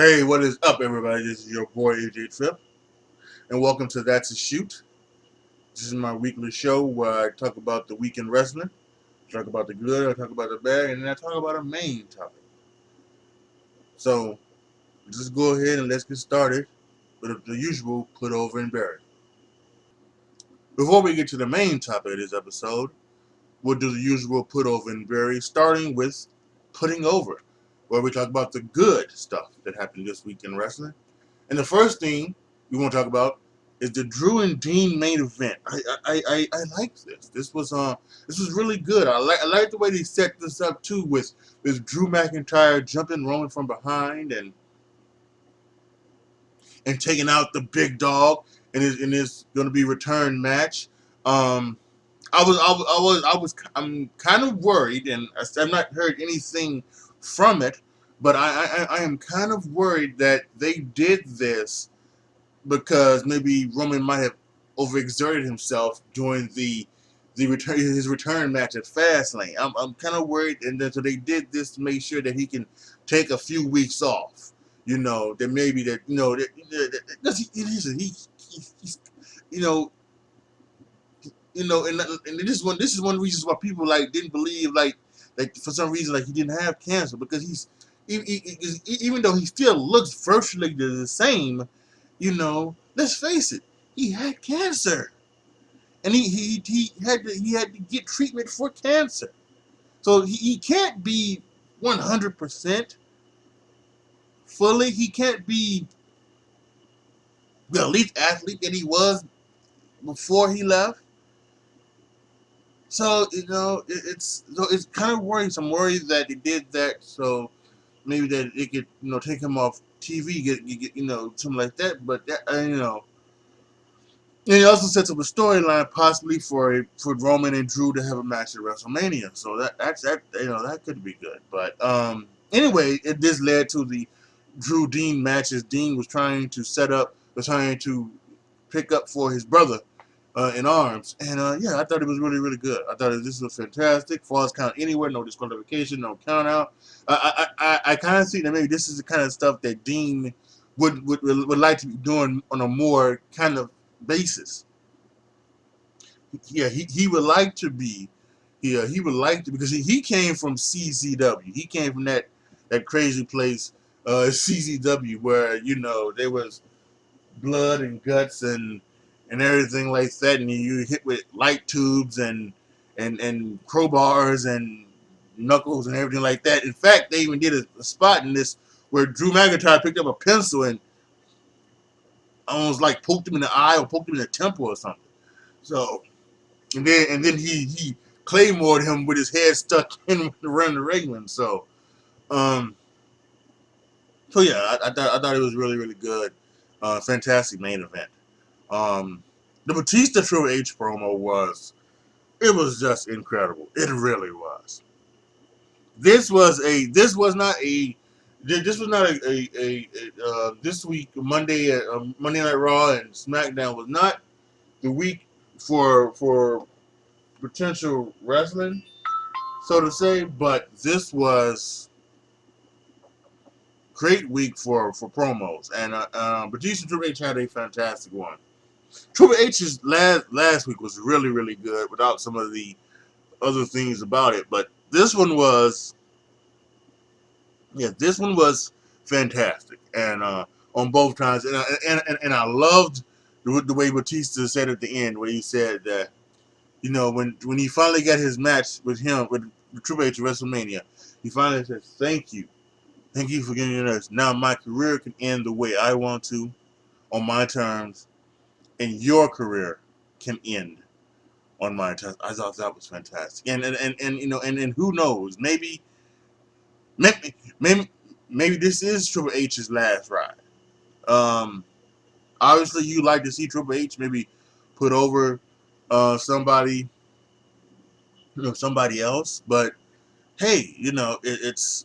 Hey, what is up, everybody? This is your boy AJ Trip, and welcome to That's a Shoot. This is my weekly show where I talk about the week in wrestling, talk about the good, I talk about the bad, and then I talk about a main topic. So, just go ahead and let's get started with the usual put over and bury. Before we get to the main topic of this episode, we'll do the usual put over and bury, starting with putting over, where we talk about the good stuff that happened this week in wrestling. And the first thing we want to talk about is the Drew and Dean main event. I like this. This was really good. I like the way they set this up too, with Drew McIntyre jumping Roman from behind and taking out the big dog in this going to be return match. Um, I'm kind of worried, and I've not heard anything from it, but I am kind of worried that they did this because maybe Roman might have overexerted himself during his return match at Fastlane. I'm kind of worried, and then so they did this to make sure that he can take a few weeks off. That maybe that because he's you know and this is one of the reasons why people didn't believe for some reason he didn't have cancer, because even though he still looks virtually the same. Let's face it, he had cancer, and he had to get treatment for cancer. So he can't be 100% fully. He can't be the elite athlete that he was before he left. So it's kind of worrying. I'm worried that they did that, so maybe that it could take him off TV, get something like that. But that. And he also sets up a storyline possibly for Roman and Drew to have a match at WrestleMania. So that could be good. But anyway, this led to the Drew Dean matches. Dean was trying to pick up for his brother in arms, and I thought it was really, really good. I thought this was fantastic. Falls count anywhere, no disqualification, no count out. I kind of see that maybe this is the kind of stuff that Dean would like to be doing on a more kind of basis. Yeah, he would like to be. Yeah, he would like to, because he came from CZW. He came from that crazy place, CZW, where there was blood and guts and everything like that, and you hit with light tubes and crowbars and knuckles and everything like that. In fact, they even did a spot in this where Drew McIntyre picked up a pencil and almost poked him in the eye or poked him in the temple or something. So and then he claymored him with his head stuck in around the railing. Um, so yeah, I thought it was really, really good. Fantastic main event. The Batista Triple H promo was just incredible. It really was. This week Monday Night Raw and SmackDown was not the week for potential wrestling, so to say, but this was great week for promos, and Batista Triple H had a fantastic one. Triple H's last week was really, really good without some of the other things about it, but this one was fantastic, and on both times, and I loved the way Batista said at the end, where he said that when he finally got his match with Triple H at WrestleMania, he finally said, thank you for getting us. Now my career can end the way I want to, on my terms, and your career can end on my terms. I thought that was fantastic, and who knows, maybe maybe this is Triple H's last ride. Um, Obviously, you like to see Triple H maybe put over somebody, somebody else, but hey, it's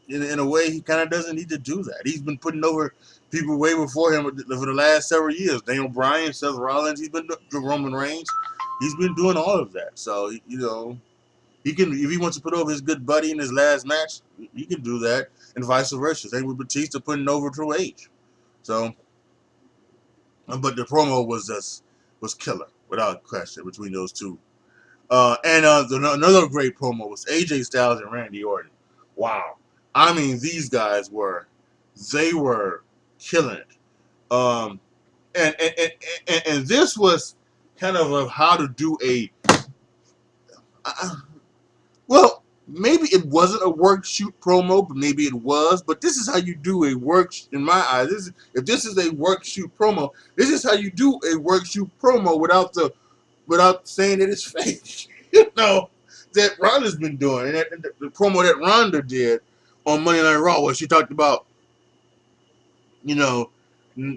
in a way he kind of doesn't need to do that. He's been putting over people way before him for the last several years. Daniel Bryan, Seth Rollins, he's been Roman Reigns. He's been doing all of that. So He can, if he wants to put over his good buddy in his last match, he can do that, and vice versa. Same with Batista putting over Triple H. So, but the promo was killer without question between those two. Another great promo was AJ Styles and Randy Orton. Wow, I mean these guys they were killing it. Um, and this was kind of how to do uh, well, maybe it wasn't a work shoot promo, but maybe it was. But this is how you do a work. In my eyes, if this is a work shoot promo, this is how you do a work shoot promo without saying that it's fake. That Ronda's been doing, and the promo that Ronda did on Monday Night Raw, where she talked about the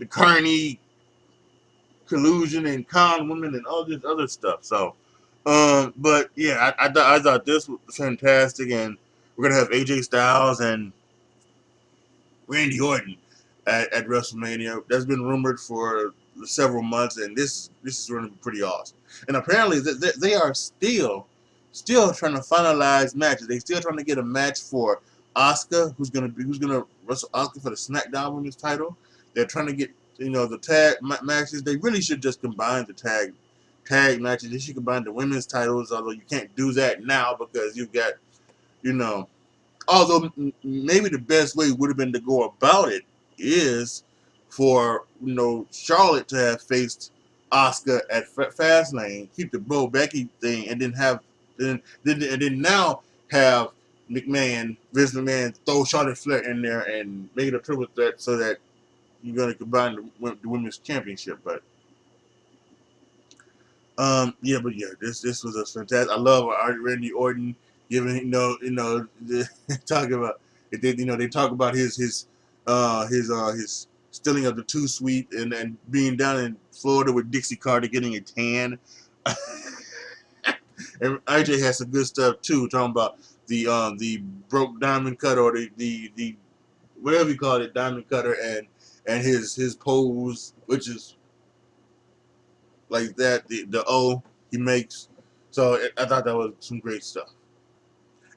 Carney collusion and con women and all this other stuff. So, but yeah, I thought this was fantastic, and we're gonna have AJ Styles and Randy Orton at WrestleMania. That's been rumored for several months, and this is going to be pretty awesome. And apparently, they are still trying to finalize matches. They still trying to get a match for Asuka, who's gonna wrestle Asuka for the SmackDown Women's title. They're trying to get the tag matches. They really should just combine the tag matches. They should combine the women's titles, although you can't do that now because you've got you know although maybe the best way would have been to go about it is for Charlotte to have faced Asuka at Fastlane, keep the Bo Becky thing, and then now have Vince McMahon throw Charlotte Flair in there and make it a triple threat so that you're going to combine the women's championship. But this was a fantastic. I love Randy Orton giving talking about it. They talk about his stealing of the two sweet and being down in Florida with Dixie Carter getting a tan. And IJ has some good stuff too, talking about the broke diamond cutter or the whatever you call it, diamond cutter, and his pose, which is like that, the O he makes. So I thought that was some great stuff.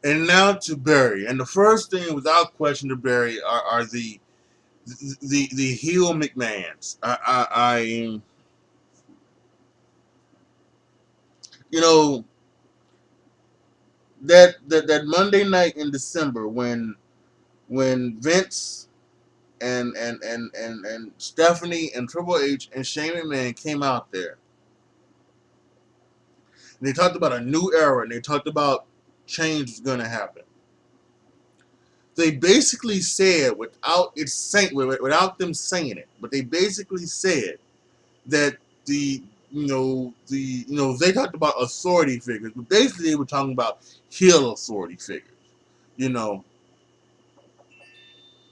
And now to Barry. And the first thing, without question, to Barry are the heel McMahons. I you know that Monday night in December when Vince and Stephanie and Triple H and Shane McMahon came out there. And they talked about a new era, and they talked about change was going to happen. They basically said, without them saying it, but they basically said that they talked about authority figures, but basically they were talking about heel authority figures. You know,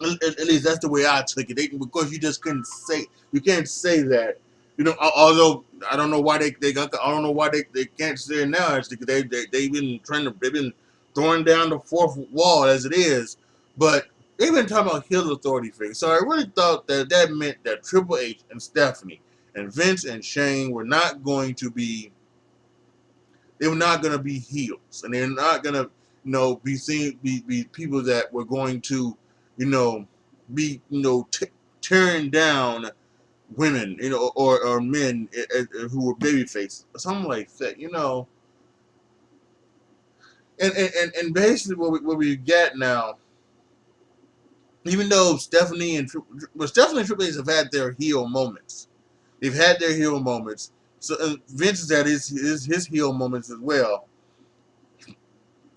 at least that's the way I took it. Because you can't say that. Although I don't know why they got I don't know why they can't say it now. Actually, because they've been throwing down the fourth wall as it is, but they've been talking about heel authority figures. So I really thought that meant that Triple H and Stephanie and Vince and Shane were not going to be. They were not going to be heels, and they're not going to be people that were going to be tearing down women, or men who were baby faces, something like that, and basically what we get now, even though Stephanie and Triple H have had their heel moments, they've had their heel moments. So Vince has had his heel moments as well,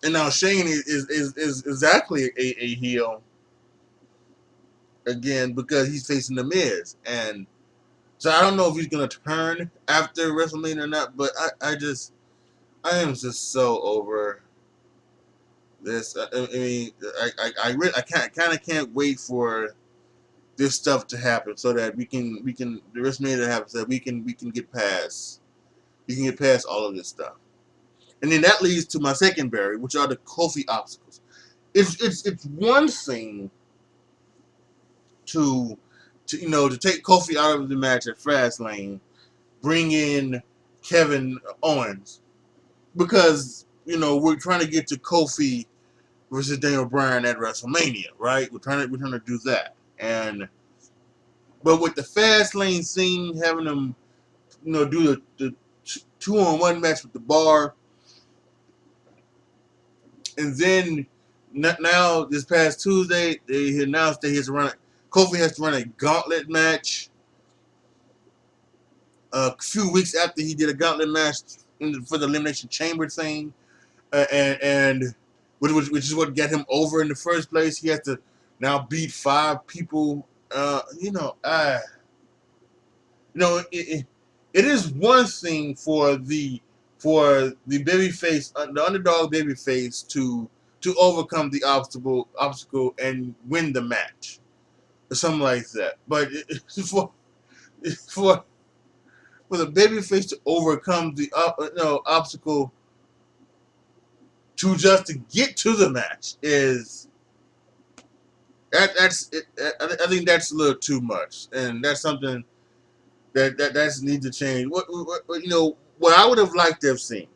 and now Shane is exactly a heel again because he's facing the Miz, and so I don't know if he's gonna turn after WrestleMania or not, but I am just so over this. I mean, I can't wait for this stuff to happen so that we can the WrestleMania to happen so that we can get past all of this stuff. And then that leads to my second barrier, which are the Kofi obstacles. It's one thing to take Kofi out of the match at Fastlane, bring in Kevin Owens, because we're trying to get to Kofi versus Daniel Bryan at WrestleMania, right? We're trying to do that, but with the fast lane scene, having them, do the 2-on-1 match with the Bar, and then now this past Tuesday they announced that Kofi has to run a gauntlet match. A few weeks after he did a gauntlet match for the Elimination Chamber thing, and which is what got him over in the first place. He has to now beat 5 people. It is one thing for the babyface, the underdog babyface, to overcome the obstacle and win the match or something like that. But for for for the babyface to overcome the obstacle to get to the match is that's it, I think that's a little too much, and that's something that needs to change. What I would have liked to have seen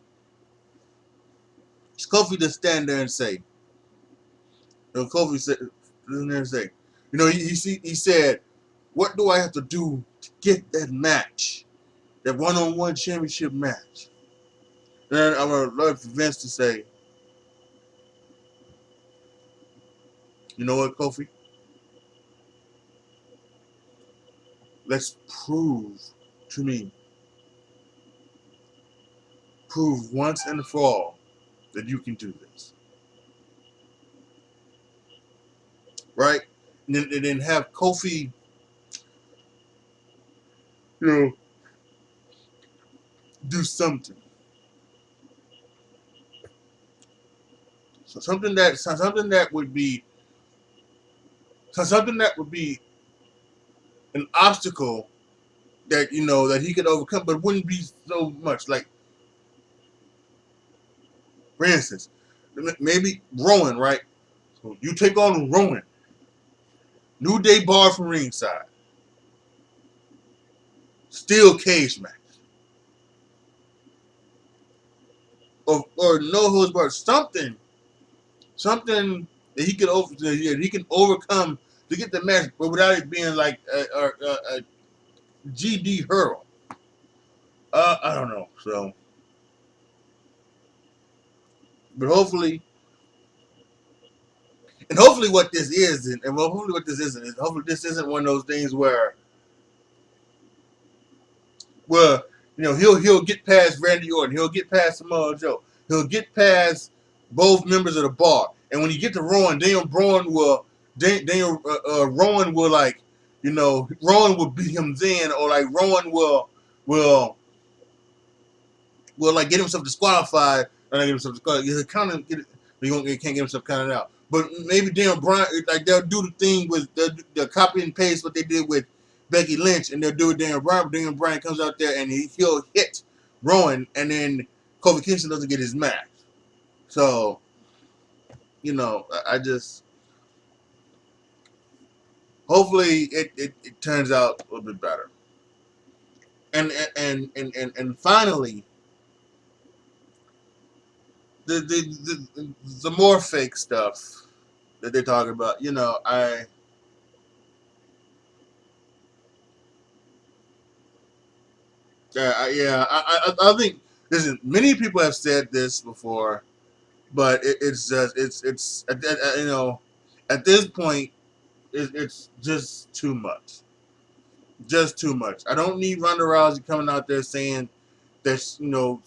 is Kofi to stand there and say, Kofi said, stand there and say, he said, "What do I have to do to get that match, that one-on-one championship match?" And then I would love for Vince to say, "You know what, Kofi? Let's to me, prove once and for all that you can do this, right?" And then have Kofi, you know, do something that would be an obstacle that he could overcome, but wouldn't be so much. Like, for instance, maybe Rowan, right? So you take on Rowan, New Day bar from ringside, steel cage match, or no holds barred, something that he can overcome to get the match, but without it being like a GD hurl. I don't know. So, but hopefully what this is, and hopefully what this isn't, is hopefully this isn't one of those things where he'll get past Randy Orton, he'll get past Samoa Joe, he'll get past both members of the Bar, and when you get to Rowan, Rowan will Rowan will beat him then, or like Rowan will like get himself disqualified, or not get himself disqualified. He'll kind of get it, he can't get himself counted out. But maybe Daniel Bryan, like they'll do the thing with they'll copy and paste what they did with Becky Lynch, and they'll do it Daniel Bryan. But Daniel Bryan comes out there and he'll hit Rowan, and then Kofi Kingston doesn't get his match. So I just hopefully it turns out a little bit better. And finally, the more fake stuff that they're talking about. I think listen. Many people have said this before, but it's just it's at this point it's just too much, just too much. I don't need Ronda Rousey coming out there saying that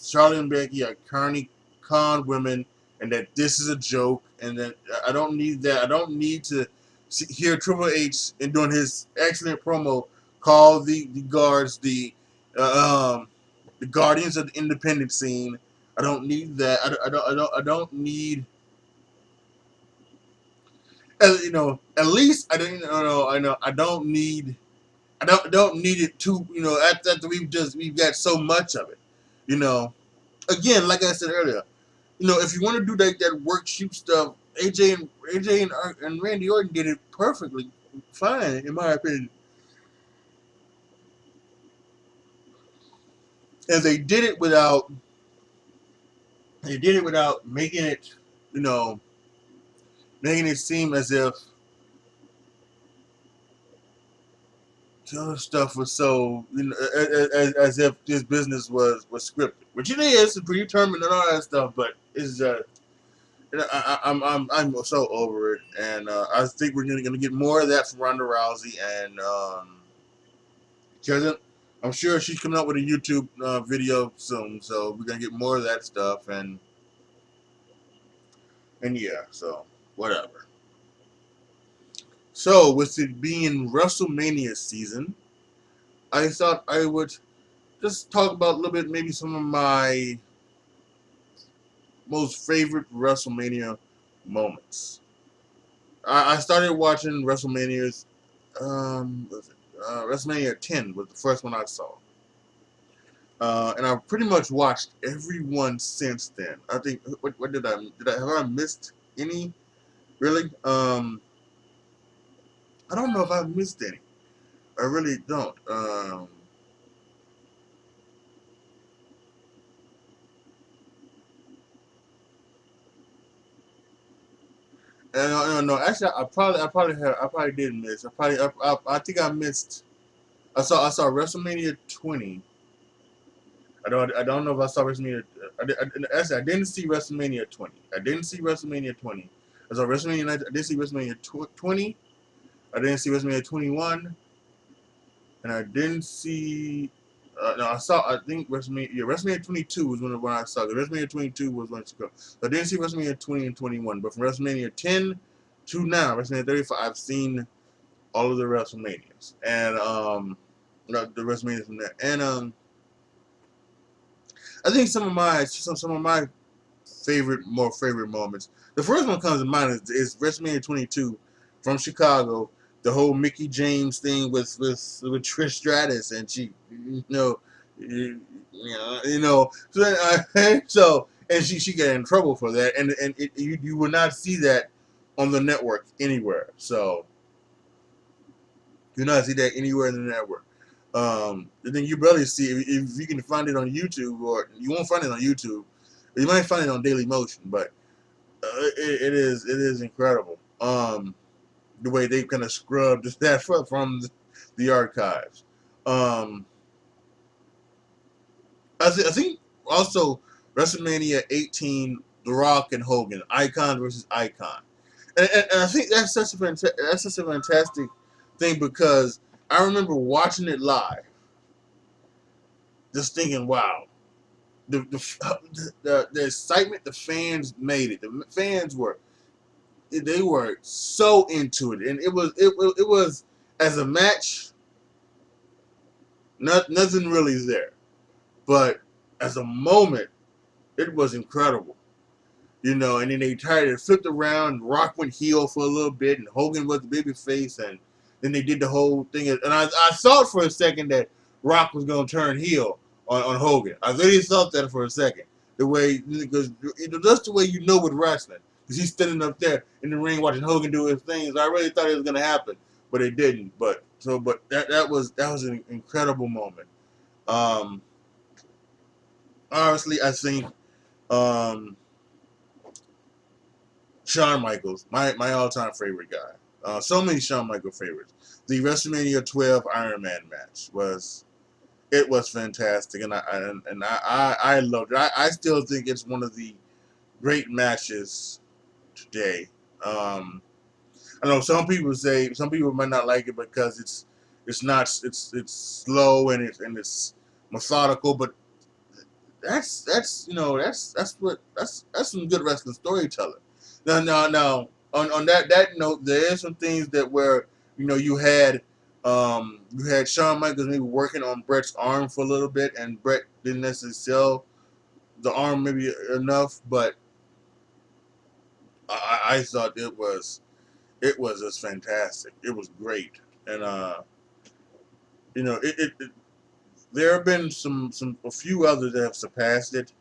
Charlotte and Becky are currently con women, and that this is a joke, and that I don't need that. I don't need to hear Triple H in doing his excellent promo call the guards the guardians of the independent scene. I don't need that. I don't need. At least I don't. I know. I don't need. I don't need it too. After we've got so much of it. You know. Again, like I said earlier, if you want to do that work shoot stuff, AJ and Randy Orton did it perfectly fine, in my opinion. And they did it without They did it without making it, you know, making it seem as if the other stuff was so, you know, as if this business was scripted, which it is, it's predetermined and all that stuff. But it's just, you know, I'm so over it, and I think we're gonna get more of that from Ronda Rousey, and because I'm sure she's coming up with a YouTube video soon, so we're gonna get more of that stuff, and yeah, so whatever. So with it being WrestleMania season, I thought I would just talk about a little bit, maybe some of my most favorite WrestleMania moments. I started watching WrestleManias. Was it, WrestleMania 10 was the first one I saw, and I've pretty much watched every one since then. I think what did I have I missed any really? I don't know if I missed any. I really don't. And no, actually, I probably did miss. I think I missed. I saw WrestleMania 20. I don't know if I saw WrestleMania. Actually, I didn't see WrestleMania 20. I didn't see WrestleMania 20. I saw WrestleMania 19. I didn't see WrestleMania 20. I didn't see WrestleMania 21, and I didn't see. No, I saw. I think WrestleMania. Yeah, WrestleMania 22 was when I saw it. WrestleMania 22 was when it go. So I didn't see WrestleMania 20 and 21, but from WrestleMania 10 to now, WrestleMania 35, I've seen all of the WrestleManias, and no, the WrestleManias from there, and I think some of my more favorite moments. The first one comes to mind is WrestleMania 22 from Chicago. The whole Mickey James thing with Trish Stratus, and she, so and she got in trouble for that, and you will not see that on the network anywhere. So you not see that anywhere in the network. The thing you barely see if you can find it on YouTube, or you won't find it on YouTube. You might find it on Daily Motion, but it is incredible. The way they kind of scrubbed that from the archives. Um, I think also WrestleMania 18, The Rock and Hogan, icon versus icon, and I think that's such a fantastic thing because I remember watching it live, just thinking, wow, the excitement the fans made it. The fans were so into it, and it was as a match, nothing really there, but as a moment, it was incredible. And then they tried to flip around. Rock went heel for a little bit, and Hogan was the baby face, and then they did the whole thing. And I thought for a second that Rock was going to turn heel on Hogan. I really thought that for a second. The way, because that's the way with wrestling. Because he's standing up there in the ring watching Hogan do his things. I really thought it was going to happen, but it didn't. But that was an incredible moment. Um, Honestly, I think um, Shawn Michaels, my all time favorite guy. So many Shawn Michaels favorites. The WrestleMania 12 Iron Man match was fantastic, and I loved it. I still think it's one of the great matches today. I know some people might not like it because it's slow and it's methodical, but that's some good wrestling storytelling. Now on that note, there is some things that where you had Shawn Michaels maybe working on Brett's arm for a little bit, and Brett didn't necessarily sell the arm maybe enough, but I thought it was just fantastic. It was great, and there have been a few others that have surpassed it.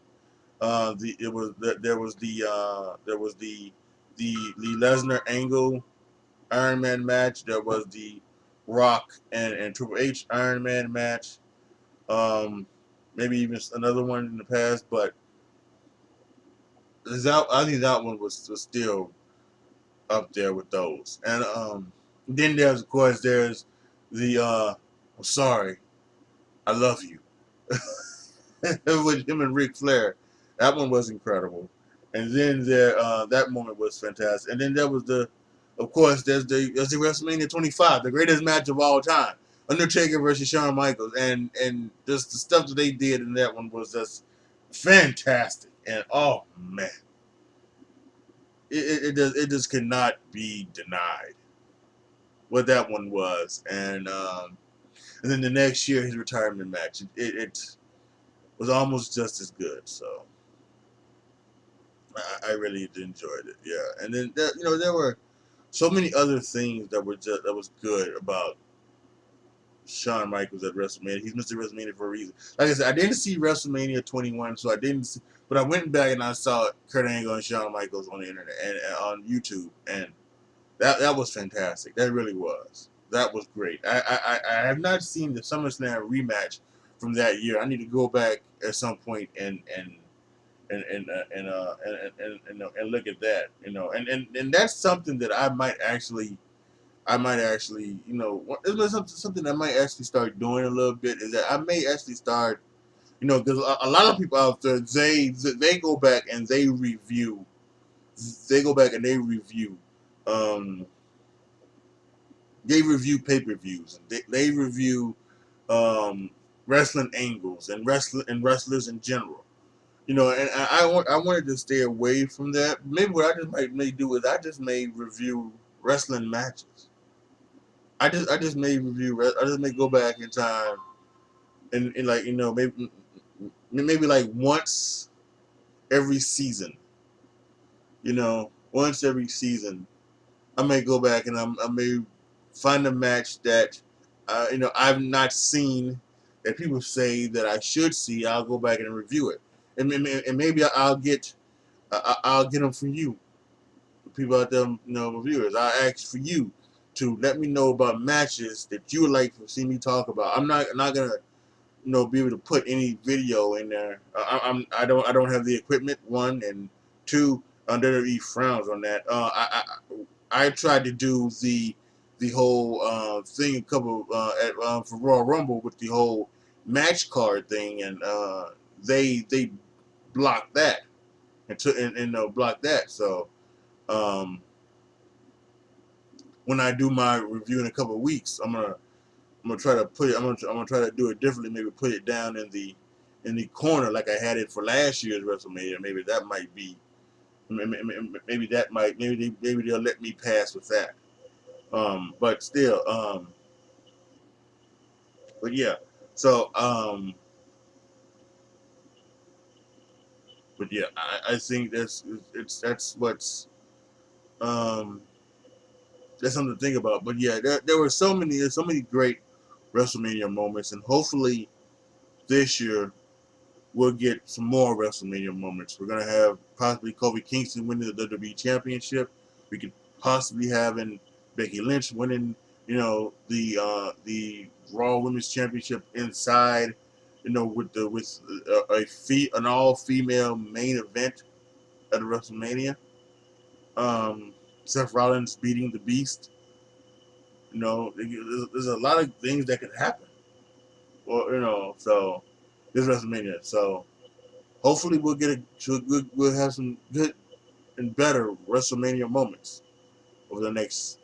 There was the Lesnar Angle Iron Man match. There was the Rock and Triple H Iron Man match. Um, Maybe even another one in the past, but I think that one was still up there with those. And then there's of course there's the I'm sorry, I love you with him and Ric Flair. That one was incredible. And then there that moment was fantastic. And then there was of course there's the WrestleMania 25, the greatest match of all time. Undertaker versus Shawn Michaels, and just the stuff that they did in that one was just fantastic. And oh man, it just cannot be denied what that one was. And then the next year his retirement match, it was almost just as good. So I really enjoyed it. Yeah, and then there were so many other things that was good about Shawn Michaels at WrestleMania. He's Mr. WrestleMania for a reason. Like I said, I didn't see WrestleMania 21, so I didn't see, but I went back and I saw Kurt Angle and Shawn Michaels on the internet and on YouTube, and that was fantastic. That really was. That was great. I have not seen the SummerSlam rematch from that year. I need to go back at some point and look at that. And that's something that I might actually, it's something I might actually start doing a little bit. Is that I may actually start, because a lot of people out there they go back and they go back and um, they review pay-per-views. They review um, wrestling angles and wrestlers in general. And I wanted to stay away from that. Maybe what I just may do is I just may review wrestling matches. I just may I just may go back in time and like maybe like once every season. Once every season I may go back and I may find a match that I've not seen that people say that I should see. I'll go back and review it, and maybe I'll get them for you, people out there, reviewers. I'll ask for you to let me know about matches that you would like to see me talk about. I'm not gonna be able to put any video in there. I don't have the equipment. One and two, WWE frowns on that. I tried to do the whole thing a couple for Royal Rumble with the whole match card thing, and they blocked that and blocked that. So um, when I do my review in a couple of weeks, I'm gonna try to put it. I'm gonna try to do it differently. Maybe put it down in the corner like I had it for last year's WrestleMania. Maybe that might be. Maybe that might. Maybe they'll let me pass with that. But still. But yeah. So. But yeah, I think um that's something to think about. But yeah, there were so many great WrestleMania moments, and hopefully this year we'll get some more WrestleMania moments. We're gonna have possibly Kofi Kingston winning the WWE Championship. We could possibly having Becky Lynch winning, the Raw Women's Championship inside, with an all female main event at WrestleMania. Um, Seth Rollins beating the Beast. There's a lot of things that could happen. Or so this WrestleMania. So hopefully we'll have some good and better WrestleMania moments over the next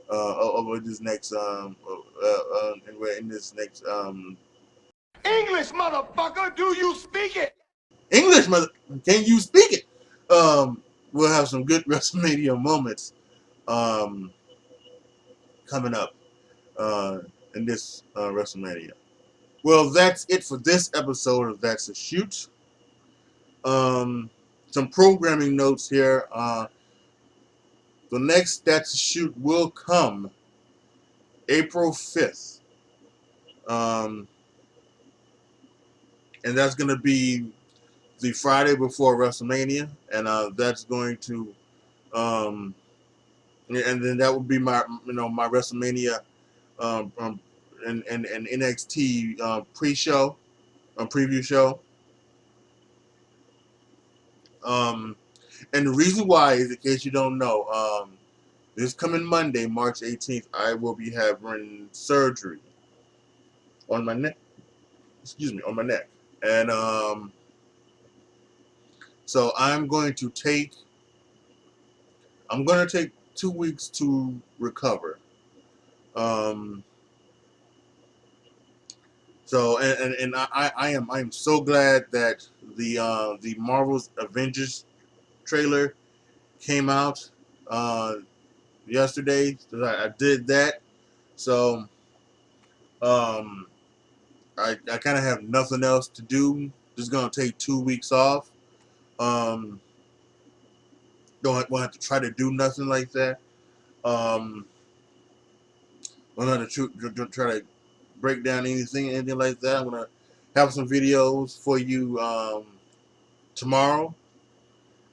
over this next and we're in this next English, motherfucker, do you speak it? English mother can you speak it? We'll have some good WrestleMania moments um coming up uh in this WrestleMania. Well, that's it for this episode of That's a Shoot. Some programming notes here. The next That's a Shoot will come April 5th. Um, and that's going to be the Friday before WrestleMania. And that's going to, um, and then that will be my WrestleMania and NXT preview show. Um, And the reason why is, in case you don't know, this coming Monday, March 18th, I will be having surgery on my neck. Excuse me, on my neck. And so I'm going to take 2 weeks to recover. Um, so I am so glad that the Marvel's Avengers trailer came out yesterday. So I did that. So um, I kind of have nothing else to do. Just gonna take 2 weeks off. Um, don't have to try to do nothing like that. Um, I'm not to try to break down anything like that. I'm gonna have some videos for you tomorrow,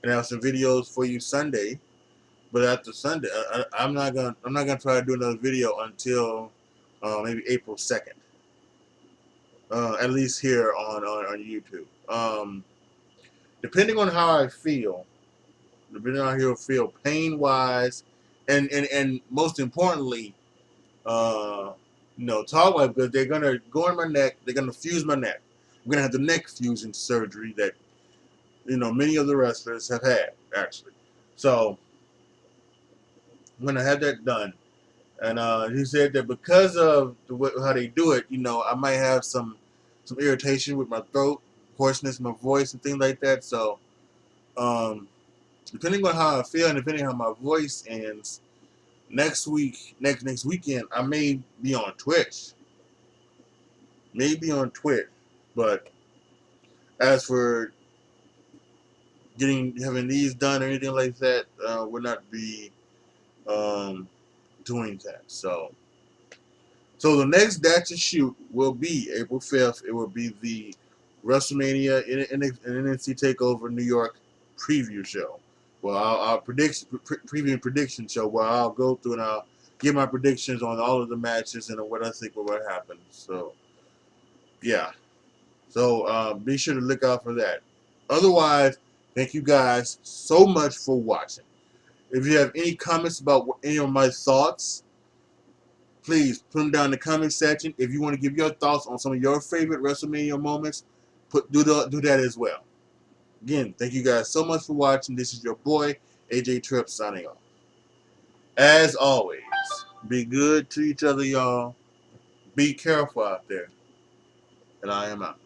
and have some videos for you Sunday. But after Sunday, I'm not gonna try to do another video until maybe April 2nd. At least here on YouTube. Depending on how I feel, depending on how I feel pain wise, and most importantly, talk about, because they're gonna go in my neck, they're gonna fuse my neck. I'm gonna have the neck fusion surgery that many of the wrestlers have had actually. So I'm gonna have that done. And he said that because of how they do it, I might have some irritation with my throat, hoarseness in my voice, and things like that. So, depending on how I feel and depending on how my voice ends, next weekend, I may be on Twitch, maybe on Twitch. But as for having these done or anything like that, will not be um, doing that. So the next batch of shoot will be April 5th. It will be the WrestleMania NXT Takeover New York preview show. Well, our preview and prediction show where I'll go through and I'll give my predictions on all of the matches and what I think will happen. So, yeah. So be sure to look out for that. Otherwise, thank you guys so much for watching. If you have any comments about any of my thoughts, please put them down in the comment section. If you want to give your thoughts on some of your favorite WrestleMania moments, do that as well. Again, thank you guys so much for watching. This is your boy, AJ Tripp, signing off. As always, be good to each other, y'all. Be careful out there. And I am out.